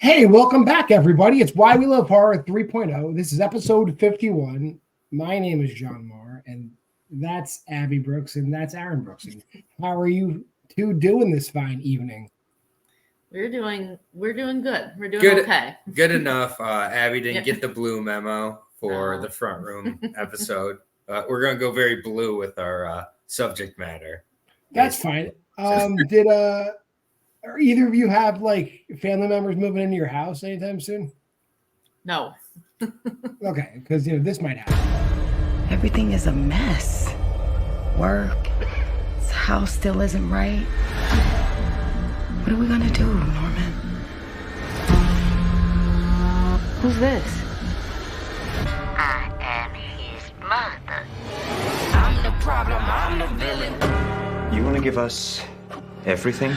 Hey, welcome back, everybody. It's Why We Love Horror 3.0. This is episode 51. My name is John Maher, and that's Abby Brooks, and that's Aaron Brooks. And how are you two doing this fine evening? We're doing good. We're doing okay. Good enough. Abby didn't get the blue memo for the front room episode. We're going to go very blue with our subject matter. That's fine. Are either of you have like family members moving into your house anytime soon? No. Okay, because this might happen. Everything is a mess. Work, this house still isn't right. What are we gonna do, Norman? Who's this? I am his mother. I'm the problem, I'm the villain. You want to give us everything?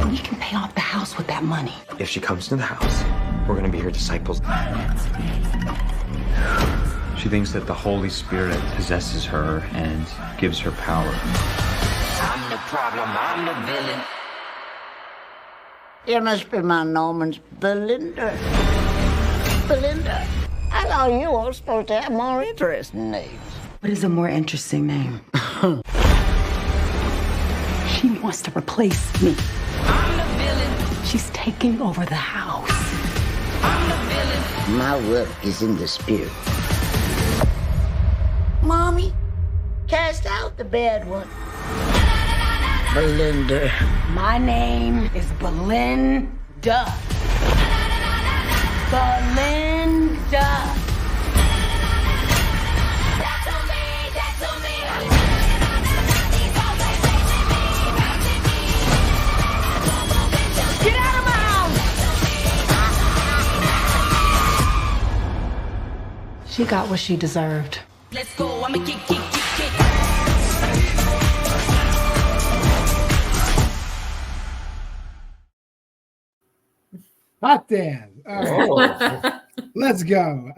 We can pay off the house with that money. If she comes to the house, we're going to be her disciples. She thinks that the Holy Spirit possesses her and gives her power. I'm the problem, I'm the villain. You must be my Norman's Belinda. Belinda, I thought you were supposed to have more interesting names. What is a more interesting name? She wants to replace me. I'm the villain. She's taking over the house. I'm the villain. My work is in the spirit. Mommy, cast out the bad one. Belinda. My name is Belinda. Belinda. Get out of my house! She got what she deserved. Let's go, I'ma kick. Hot damn. All right. Let's go.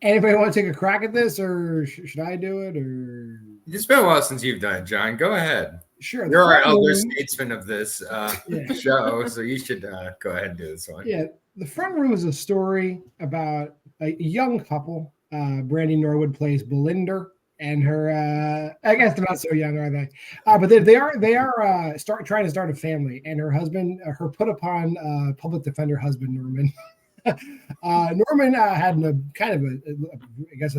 Anybody want to take a crack at this, or should I do it? Or It's been a while since you've done it, John. Go ahead. Sure. You're our elder statesman of this show, so you should go ahead and do this one. Yeah, the front room is a story about a young couple. Brandy Norwood plays Belinda, and her. I guess they're not so young, are they? But they are trying to start a family, and her husband, her put upon public defender husband Norman. Norman had an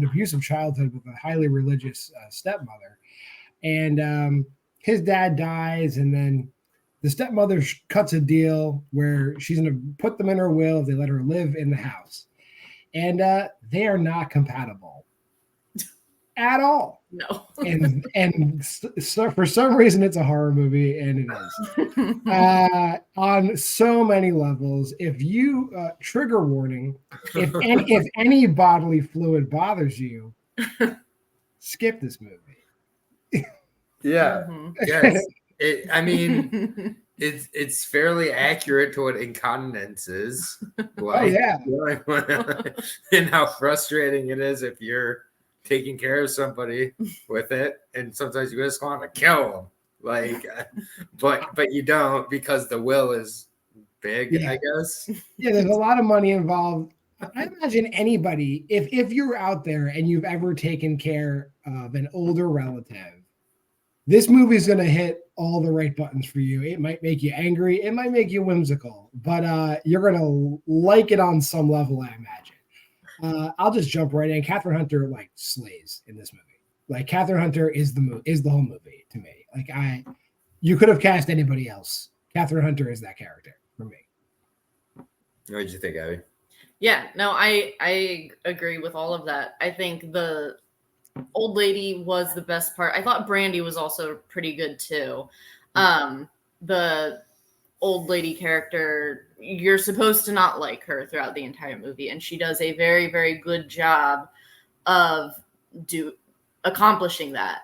abusive childhood with a highly religious stepmother, and his dad dies, and then the stepmother cuts a deal where she's going to put them in her will if they let her live in the house, and they are not compatible at all. No. and so for some reason it's a horror movie, and it is on so many levels. If you trigger warning, if any bodily fluid bothers you, skip this movie. Yeah. Mm-hmm. Yes. It's fairly accurate to what incontinence is. Like, and how frustrating it is if you're taking care of somebody with it, and sometimes you just want to kill them. Like, but you don't, because the will is big. I guess. Yeah, there's a lot of money involved. I imagine anybody, if you're out there and you've ever taken care of an older relative, this movie is going to hit all the right buttons for you. It might make you angry. It might make you whimsical, but you're going to like it on some level, I imagine. I'll just jump right in. Catherine Hunter slays in this movie. Like, Catherine Hunter is the whole movie to me. Like, you could have cast anybody else. Catherine Hunter is that character for me. What did you think, Abby? Yeah, no, I agree with all of that. I think the old lady was the best part. I thought Brandy was also pretty good too. The old lady character, you're supposed to not like her throughout the entire movie, and she does a very, very good job of accomplishing that.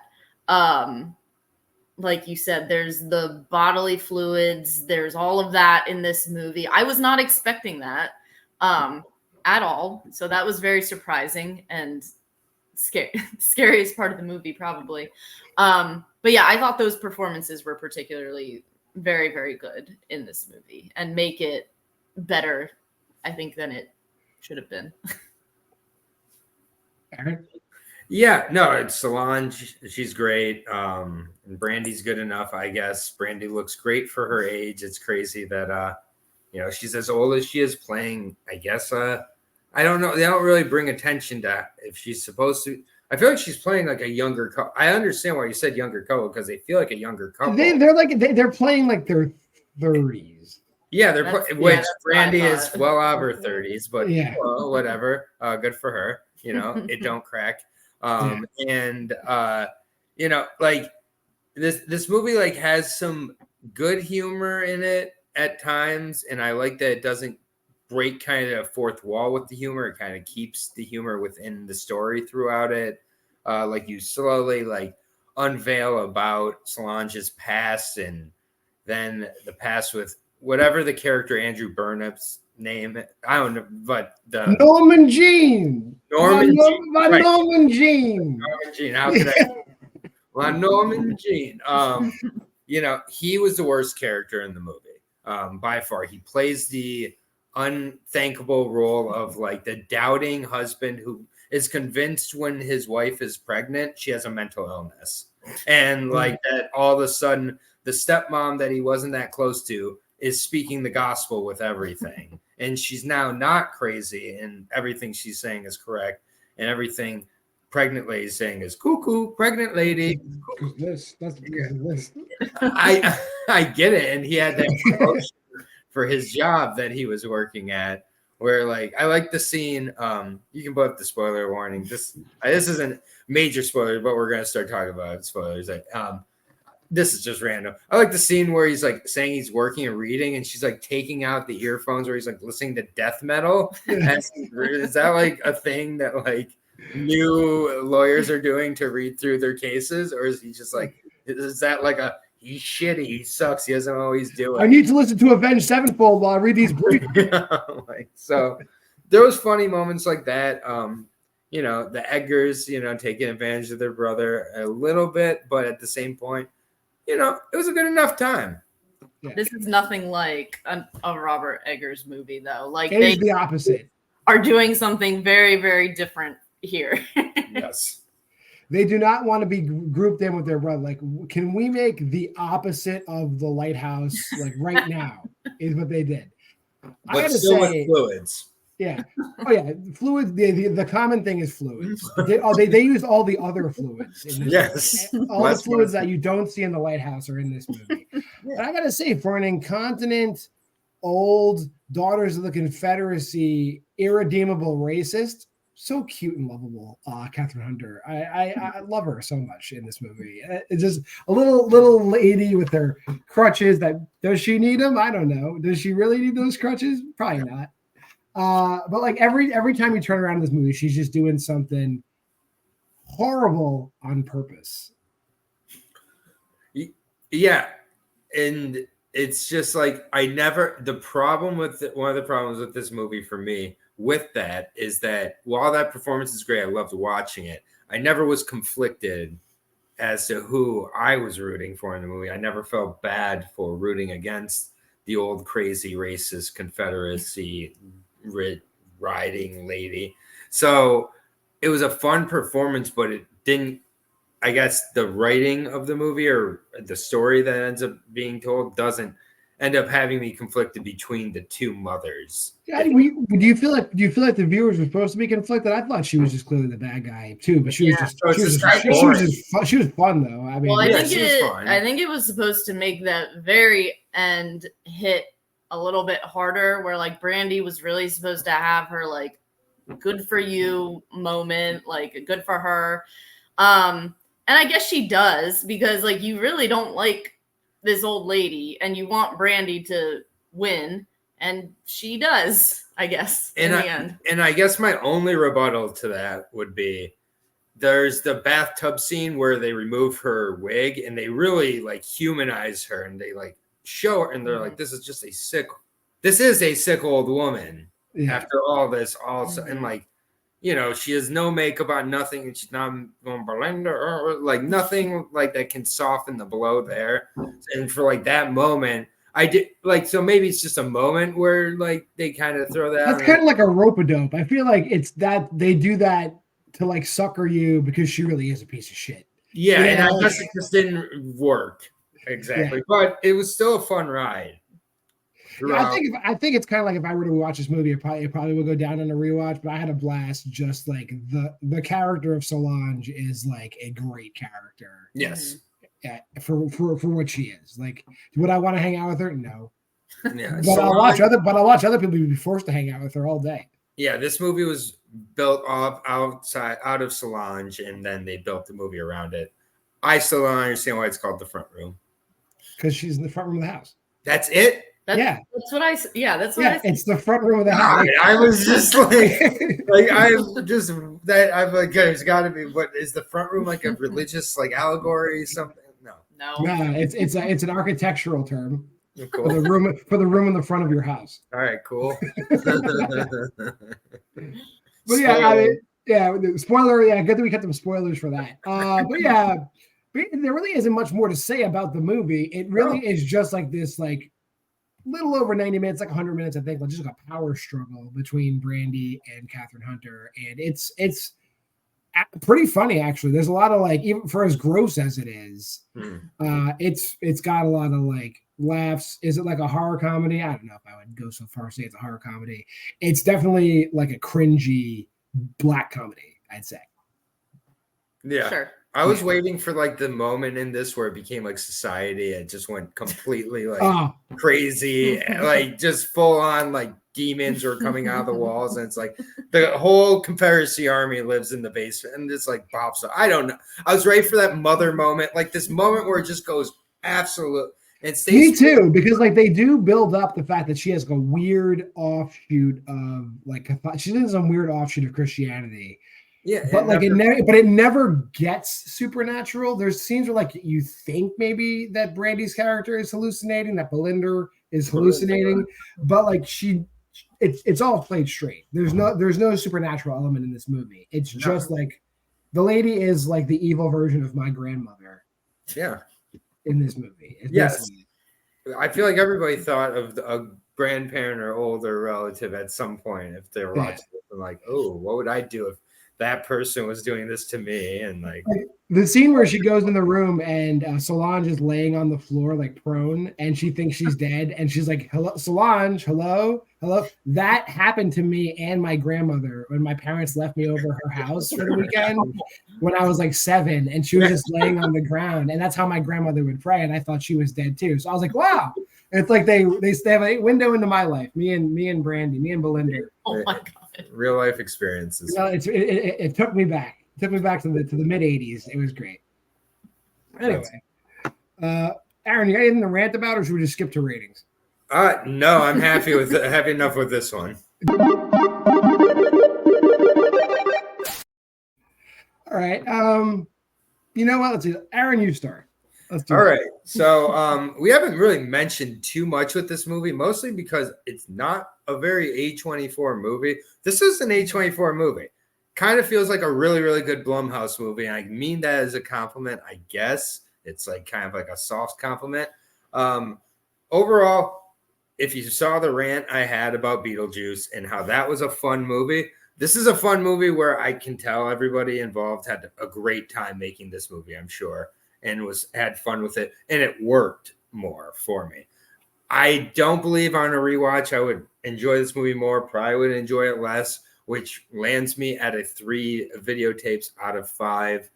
Like you said, there's the bodily fluids, there's all of that in this movie. I was not expecting that at all, so that was very surprising and scariest part of the movie probably. But yeah, I thought those performances were particularly very, very good in this movie and make it better, I think, than it should have been. Aaron? Yeah, no, it's Solange. She's great. And Brandy's good enough, I guess. Brandy looks great for her age. It's crazy that she's as old as she is playing, I guess. I don't know. They don't really bring attention to if she's supposed to. I feel like she's playing like a younger couple. I understand why you said younger couple because they feel like a younger couple. They're playing like their 30s. Yeah, which that's Brandy what I is thought. well out of her 30s, but Yeah. well, whatever. Good for her. It don't crack. And like this movie like has some good humor in it at times, and I like that it doesn't break kind of fourth wall with the humor. It kind of keeps the humor within the story throughout it. Like you slowly like unveil about Solange's past, and then the past with whatever the character Andrew Burnup's name. I don't know, but the Norman Jean. Norman Jean. Right. Norman Jean. Norman Jean. How could I? Norman Jean. He was the worst character in the movie by far. He plays the unthankable role of like the doubting husband who is convinced when his wife is pregnant she has a mental illness, and like that all of a sudden the stepmom that he wasn't that close to is speaking the gospel with everything, and she's now not crazy, and everything she's saying is correct, and everything pregnant lady is saying is cuckoo, pregnant lady. That's this. I get it, and he had that promotion for his job that he was working at, where like I like the scene. You can put up the spoiler warning. This isn't major spoilers, but we're gonna start talking about spoilers. This is just random. I like the scene where he's like saying he's working and reading, and she's like taking out the earphones where he's like listening to death metal. Is that like a thing that like new lawyers are doing to read through their cases, or is he just like, is that like a he's shitty, he sucks, he doesn't know what he's doing? I need to listen to Avenged Sevenfold while I read these briefs. So there was funny moments like that. The Edgars, taking advantage of their brother a little bit, but at the same point, it was a good enough time. Yeah. This is nothing like a Robert Eggers movie, though. Like It is the opposite. are doing something very, very different here. Yes. They do not want to be grouped in with their brother. Like, can we make the opposite of the lighthouse like right now? Is what they did. I But gotta still say, with fluids. yeah. Oh yeah, fluids. The common thing is fluids. They used all the other fluids. In this Yes. movie. All the fluids that you don't see in the lighthouse are in this movie. But I gotta say, for an incontinent, old Daughters of the Confederacy, irredeemable racist, so cute and lovable, Catherine Hunter. I love her so much in this movie. It's just a little lady with her crutches. That does she need them? I don't know. Does she really need those crutches? Probably not. But like every time you turn around in this movie, she's just doing something horrible on purpose. Yeah, and it's just like one of the problems with this movie for me with that is that while that performance is great, I loved watching it. I never was conflicted as to who I was rooting for in the movie. I never felt bad for rooting against the old crazy racist Confederacy riding lady. So it was a fun performance, but it didn't, I guess the writing of the movie or the story that ends up being told doesn't end up having me conflicted between the two mothers. Yeah, do you feel like the viewers were supposed to be conflicted? I thought she was just clearly the bad guy too, but she was fun though. I mean, well, I think it was supposed to make that very end hit a little bit harder, where like Brandy was really supposed to have her like good for you moment, like good for her. And I guess she does, because like you really don't like this old lady and you want Brandy to win, and she does, I guess, in the end. And I guess my only rebuttal to that would be there's the bathtub scene where they remove her wig and they really like humanize her, and they like show her, and they're like, this is a sick old woman. Yeah. After all this also, and like you know, she has no makeup on, nothing, and she's not going Belinda or like nothing like that can soften the blow there. And for like that moment, I did like, so maybe it's just a moment where like they kind of throw that. That's kind of like a rope-a-dope. I feel like it's that they do that to like sucker you because she really is a piece of shit. Yeah, You and know? I guess it just didn't work exactly, but it was still a fun ride. Yeah, I think it's kind of like if I were to watch this movie, it probably would go down in a rewatch. But I had a blast. Just like the character of Solange is like a great character. Yes. Yeah, for what she is. Like, would I want to hang out with her? No. Yeah, but I'll watch other people be forced to hang out with her all day. Yeah, this movie was built out of Solange, and then they built the movie around it. I still don't understand why it's called The Front Room. Because she's in the front room of the house. That's it? That's what I said. It's the front room of the house. I was just I've like, there's got to be, what is the front room, like a religious like allegory, something? No, it's an architectural term. Cool. For the room in the front of your house. All right, cool. But yeah, spoiler. Yeah, good that we got some spoilers for that. But yeah, there really isn't much more to say about the movie. It really is just like this, like little over 90 minutes, like 100 minutes, I think, like just like a power struggle between Brandy and Catherine Hunter, and it's pretty funny actually. There's a lot of like, even for as gross as it is, it's got a lot of like laughs. Is it like a horror comedy? I don't know if I would go so far as to say it's a horror comedy. It's definitely like a cringy black comedy, I'd say. Yeah, sure. I was waiting for like the moment in this where it became like Society. It just went completely like crazy, like just full on like demons were coming out of the walls, and it's like the whole Confederacy army lives in the basement, and it's like pops up. I don't know. I was ready for that mother moment, like this moment where it just goes absolute. And me too, because like they do build up the fact that she has like a weird offshoot of like she has some weird offshoot of Christianity. Yeah, but like it never gets supernatural. There's scenes where like you think maybe that Brandy's character is hallucinating, that Belinda is hallucinating, but like it's all played straight. There's no supernatural element in this movie. It's just like the lady is like the evil version of my grandmother. Yeah. In this movie. Yes. I feel like everybody thought of a grandparent or older relative at some point if they're watching it, and like, oh, what would I do if that person was doing this to me? And like the scene where she goes in the room and Solange is laying on the floor like prone, and she thinks she's dead, and she's like, hello, Solange, hello. That happened to me and my grandmother when my parents left me over her house for the weekend when I was like 7, and she was just laying on the ground, and that's how my grandmother would pray, and I thought she was dead too. So I was like, wow. It's like they have a window into my life, me and Brandy, me and Belinda. Oh my god. Real life experiences. You know, it took me back. It took me back to the mid 80s. It was great. Anyway, Aaron, you got anything to rant about, or should we just skip to ratings? No, I'm happy enough with this one. All right. You know what? Let's see. Aaron, you start. Let's do All it. right. So we haven't really mentioned too much with this movie, mostly because it's not a very A24 movie. This is an A24 movie. Kind of feels like a really, really good Blumhouse movie. And I mean that as a compliment, I guess. It's like kind of like a soft compliment. Overall, if you saw the rant I had about Beetlejuice and how that was a fun movie, this is a fun movie where I can tell everybody involved had a great time making this movie, I'm sure, and had fun with it, and it worked more for me. I don't believe on a rewatch I would enjoy this movie more. Probably would enjoy it less, which lands me at a 3 videotapes out of 5.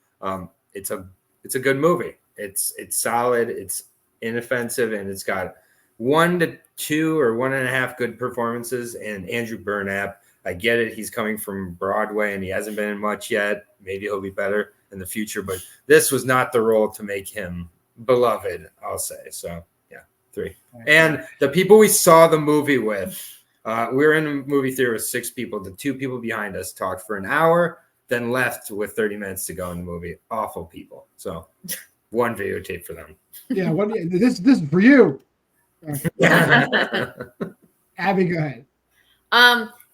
It's a good movie. It's solid. It's inoffensive, and it's got 1 to 2 or 1.5 good performances. And Andrew Burnap, I get it. He's coming from Broadway and he hasn't been in much yet. Maybe he'll be better in the future, but this was not the role to make him beloved, I'll say. So yeah, 3. And the people we saw the movie with, we were in a movie theater with 6 people. The 2 people behind us talked for an hour, then left with 30 minutes to go in the movie. Awful people. So 1 videotape for them. Yeah, this is for you. Abby, go ahead.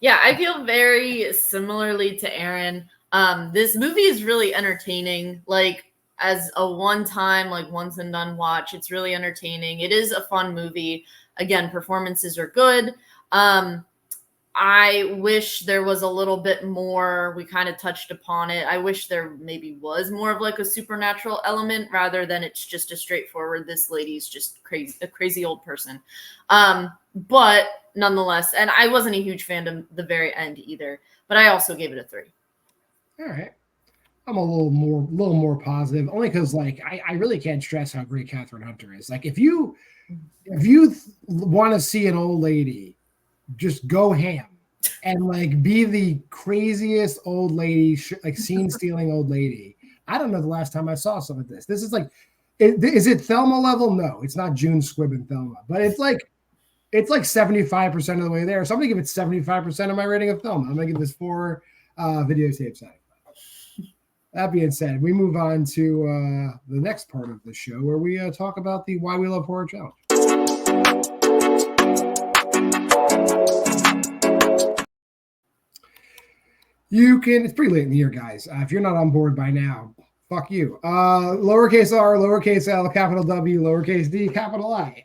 Yeah, I feel very similarly to Aaron. This movie is really entertaining. Like as a one-time, like once and done watch, it's really entertaining. It is a fun movie. Again, performances are good. I wish there was a little bit more. We kind of touched upon it. I wish there maybe was more of like a supernatural element rather than it's just a straightforward, this lady's just crazy, a crazy old person. But nonetheless, and I wasn't a huge fan of the very end either, but I also gave it a 3. All right. I'm a little more positive, only because like I really can't stress how great Catherine Hunter is. Like if you want to see an old lady, just go ham and like be the craziest old lady, like scene stealing old lady. I don't know the last time I saw some of this. This is like, is it Thelma level? No, it's not June Squibb and Thelma, but it's like 75% of the way there. So I'm gonna give it 75% of my rating of Thelma. I'm gonna give this 4 videotapes out. That being said, we move on to the next part of the show where we talk about the Why We Love Horror Challenge. It's pretty late in the year, guys. If you're not on board by now, fuck you. Lowercase r, lowercase l, capital W, lowercase d, capital I.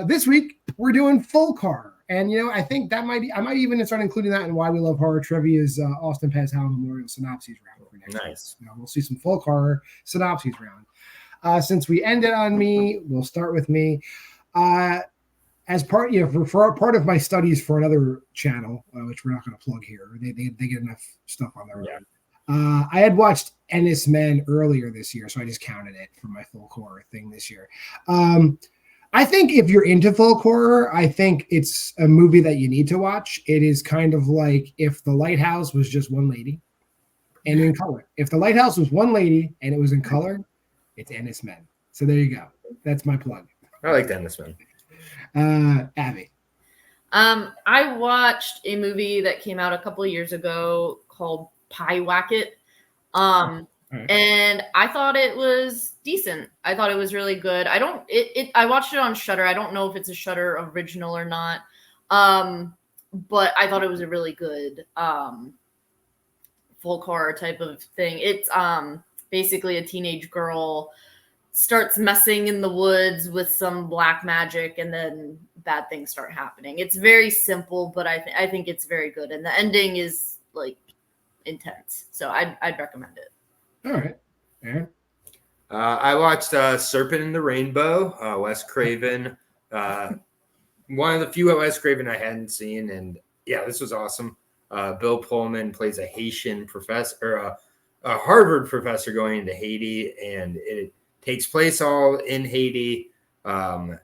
This week, we're doing full car. And, I think I might even start including that in Why We Love Horror Trivia's Austin Pez Howell Memorial Synopses round. Nice. We'll see some full car synopses round. Since we ended on me, we'll start with me. As part, for part of my studies for another channel, which we're not going to plug here, they get enough stuff on their own. I had watched Ennis Men earlier this year, so I just counted it for my full horror thing this year. I think if you're into folk horror, I think it's a movie that you need to watch. It is kind of like if The Lighthouse was just one lady and in color. If The Lighthouse was one lady and it was in color, it's Ennis Men. So there you go. That's my plug. I like Ennis Men. Abby. I watched a movie that came out a couple of years ago called Pie Wacket. And I thought it was decent. I thought it was really good. I watched it on Shudder. I don't know if it's a Shudder original or not. But I thought it was a really good folk horror type of thing. It's basically a teenage girl starts messing in the woods with some black magic, and then bad things start happening. It's very simple, but I think it's very good, and the ending is like intense. So I'd recommend it. All right. Aaron? I watched Serpent in the Rainbow, Wes Craven. One of the few Wes Craven I hadn't seen, and yeah, this was awesome. Bill Pullman plays a Haitian professor, or a Harvard professor going into Haiti, and it takes place all in Haiti. The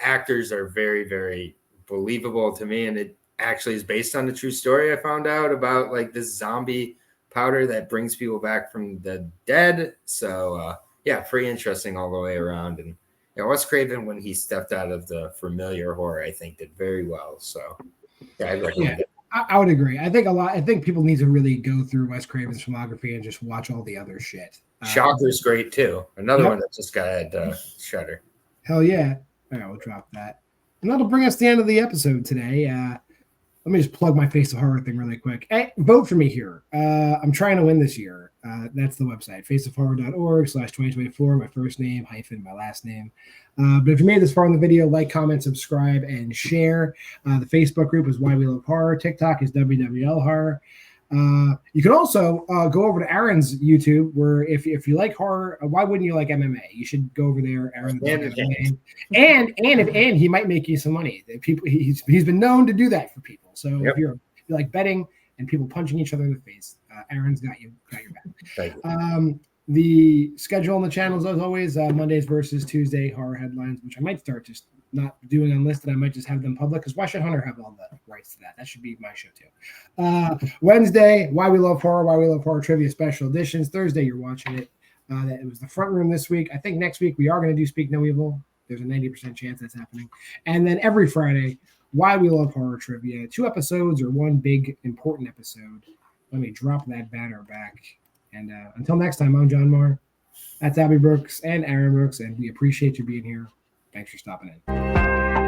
actors are very, very believable to me, and it actually is based on a true story I found out about, like this zombie powder that brings people back from the dead. So yeah, pretty interesting all the way around. And Wes Craven, when he stepped out of the familiar horror, I think did very well. So yeah, I recommend it. I would agree. I think people need to really go through Wes Craven's filmography and just watch all the other shit. Shocker's great too. Another one that just got at Shudder. Hell yeah. All right, we'll drop that. And that'll bring us to the end of the episode today. Let me just plug my Face of Horror thing really quick. Hey, vote for me here. I'm trying to win this year. That's the website, faceofhorror.org/2024, my first name hyphen my last name. But if you made this far in the video, like, comment, subscribe, and share. The Facebook group is Why We Love Horror. TikTok is WWL Horror. You can also go over to Aaron's YouTube, where if you like horror, why wouldn't you like MMA? You should go over there, Aaron. And he might make you some money. He's been known to do that for people. So if you like betting and people punching each other in the face, Aaron's got your back. Thank you. The schedule on the channels, as always, Mondays versus Tuesday horror headlines, which I might start just not doing unlisted. I might just have them public, because why should Hunter have all the rights to that? That should be my show too. Wednesday, Why We Love Horror Trivia Special Editions. Thursday, you're watching it. It was the front room this week. I think next week we are going to do Speak No Evil. There's a 90% chance that's happening. And then every Friday, Why We Love Horror Trivia. 2 episodes or 1 big important episode. Let me drop that banner back. And until next time, I'm John Maher. That's Abby Brooks and Aaron Brooks, and we appreciate you being here. Thanks for stopping in.